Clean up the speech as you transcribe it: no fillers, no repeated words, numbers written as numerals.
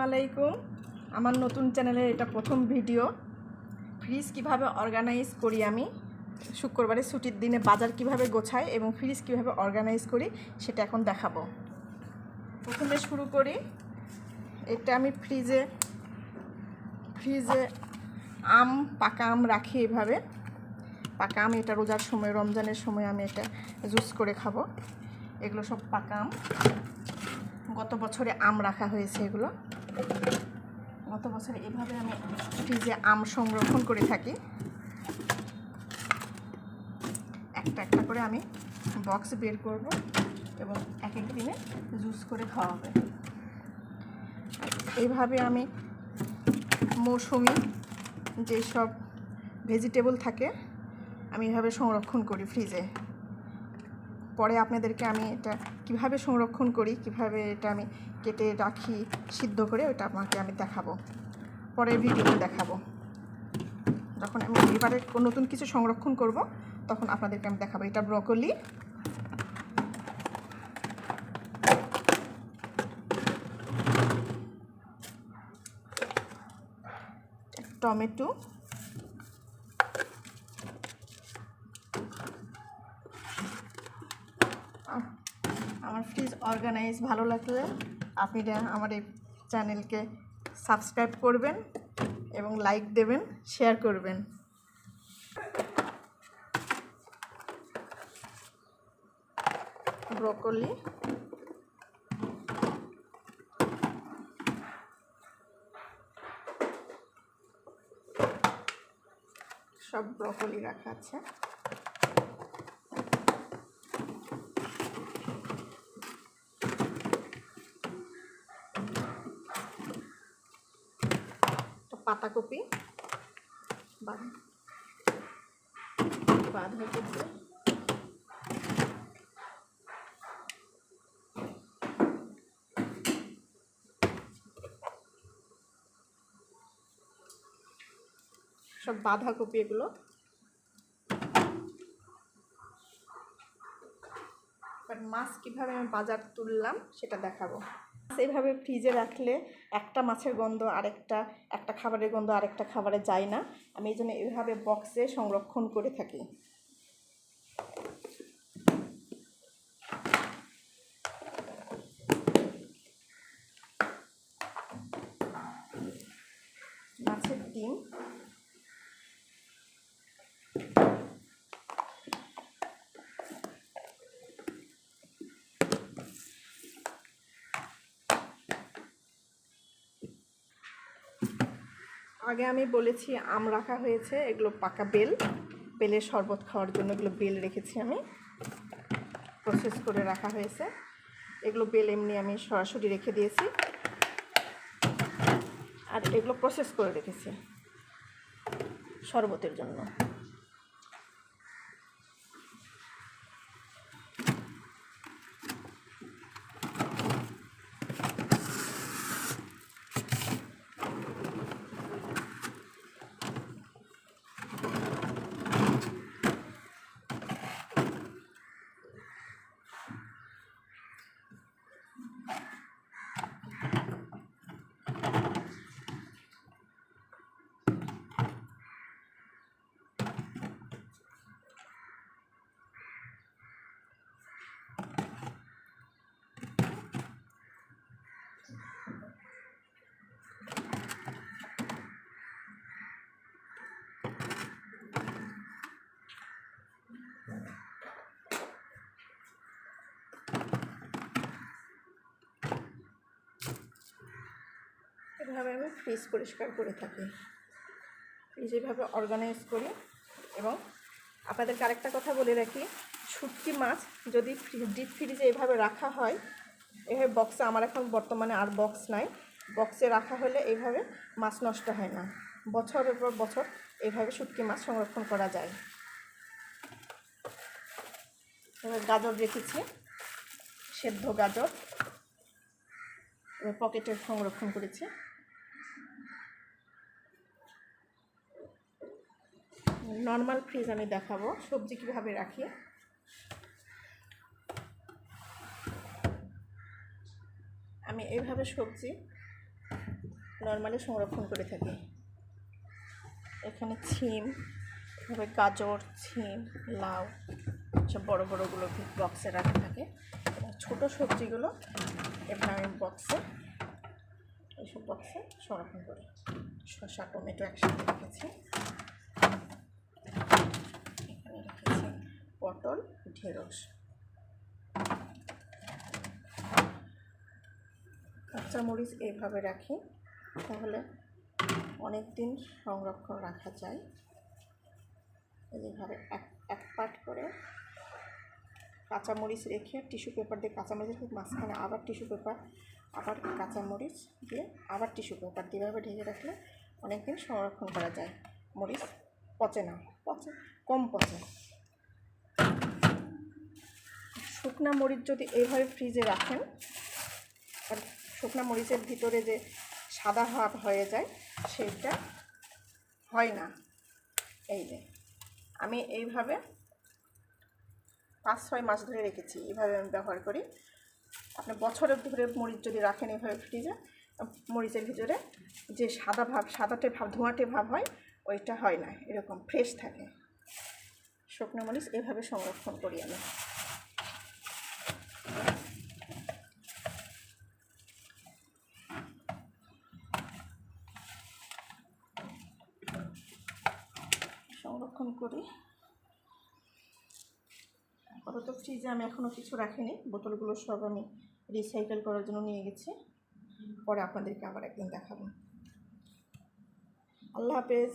আলাইকুম। আমার নতুন চ্যানেলের এটা প্রথম ভিডিও। ফ্রিজ কিভাবে অর্গানাইজ করি আমি, শুক্রবারে ছুটির দিনে বাজার কিভাবে গোছাই এবং ফ্রিজ কিভাবে অর্গানাইজ করি সেটা এখন দেখাবো। প্রথমে শুরু করি। এটা আমি ফ্রিজে পাকা আম রাখি এভাবে। পাকা আম, এটা রোজার সময়, রমজানের সময় আমি এটা জুস করে খাবো। এগুলো সব পাকা আম। গত বছরে আম রাখা হয়েছে। এগুলো গত বছরে এভাবে আমি ফ্রিজে আম সংরক্ষণ করে থাকি। একটা একটা করে আমি বক্স বের করব এবং এক এক দিনে জুস করে খাওয়া হবে। এইভাবে আমি মৌসুমি যেসব ভেজিটেবল থাকে আমি এভাবে সংরক্ষণ করি ফ্রিজে। পরে আপনাদেরকে আমি এটা কিভাবে সংরক্ষণ করি, কিভাবে এটা আমি কেটে রাখি সিদ্ধ করে, ওটা আপনাকে আমি দেখাবো, পরের ভিডিওতে দেখাবো। যখন আমি এবারে নতুন কিছু সংরক্ষণ করব তখন আপনাদেরকে আমি দেখাবো। এটা ব্রকলি, টমেটো, আমার ফ্রিজ অর্গানাইজ ভালো লাগলে আপনি আমার এই চ্যানেলকে সাবস্ক্রাইব করবেন এবং লাইক দেবেন, শেয়ার করবেন। ব্রকলি, সব ব্রকলি রাখা আছে। পাতাকপি, বাঁধাকপি, সব বাঁধাকপি। এগুলো মাছ কিভাবে আমি বাজার তুললাম সেটা দেখাবো। এইভাবে ফ্রিজে রাখলে একটা মাছের গন্ধ একটা খাবারের গন্ধ আরেকটা খাবারে যায় না। আমি এই জন্য এইভাবে বক্সে সংরক্ষণ করে থাকি। মাছের ডিম, আগে আমি বলেছি আম রাখা হয়েছে। এগুলো পাকা বেলের শরবত খাওয়ার জন্য এগুলো বেল রেখেছি, আমি প্রসেস করে রাখা হয়েছে। এগুলো বেল এমনি আমি সরাসরি রেখে দিয়েছি, আর এগুলো প্রসেস করে রেখেছি শরবতের জন্য। এভাবে আমি ফ্রিজ পরিষ্কার করে থাকি, ফ্রিজ এভাবে অর্গানাইজ করি। এবং আপনাদেরকে আরেকটা কথা বলে রাখি, শুটকি মাছ যদি ডিপ ফ্রিজে এভাবে রাখা হয়, এভাবে বক্সে, আমার এখন বর্তমানে আর বক্স নাই, বক্সে রাখা হলে এইভাবে মাছ নষ্ট হয় না। বছরের পর বছর এইভাবে শুটকি মাছ সংরক্ষণ করা যায়। গাজর রেখেছি, সেদ্ধ গাজর পকেটে সংরক্ষণ করেছি। নর্মাল ফ্রিজ আমি দেখাবো সবজি কীভাবে রাখি। আমি এইভাবে সবজি নর্মালি সংরক্ষণ করে থাকি। এখানে ছিম, এভাবে গাজর, ছিম, লাউ সব বড়ো বড়োগুলো বক্সে রাখা থাকে, এবং ছোটো সবজিগুলো এভাবে আমি এইসব বক্সে সংরক্ষণ করি। শসা, টমেটো একসাথে রেখেছি। এখানে রেখেছি পটল, ঢেঁড়স। কাঁচামরিচ এইভাবে রাখি, তাহলে অনেক দিন সংরক্ষণ রাখা যায়। এইভাবে এক পার্ট করে কাঁচামরিচ রেখে টিস্যু পেপার দিয়ে কাঁচামরিচ মাঝখানে আবার টিস্যু পেপার, আবার কাঁচামরিচ দিয়ে আবার টিস্যু পেপার দিয়ে এভাবে ঢেকে রাখলে অনেক দিন সংরক্ষণ করা যায়। মরিচ পচে না, কম পচে। শুকনা মরিচ যদি এইভাবে ফ্রিজে রাখেন, আর শুকনা মরিচের ভিতরে যে সাদা ভাব হয়ে যায় সেইটা হয় না। এই যে আমি এইভাবে 5-6 মাস ধরে রেখেছি, এইভাবে আমি ব্যবহার করি। আপনি বছরের ধরে মরিচ যদি রাখেন এইভাবে ফ্রিজে, মরিচের ভিতরে যে সাদাটে ভাব, ধোঁয়াটে ভাব হয়, ওইটা হয় না, এরকম ফ্রেশ থাকে। শুকনো মরিচ এভাবে সংরক্ষণ করি আমি। সংরক্ষণ করি। আপাতত ফ্রিজে আমি এখনও কিছু রাখিনি, বোতলগুলো সব আমি রিসাইকেল করার জন্য নিয়ে গেছি। পরে আপনাদেরকে আবার একদিন দেখাবো। আল্লাহ হাফেজ।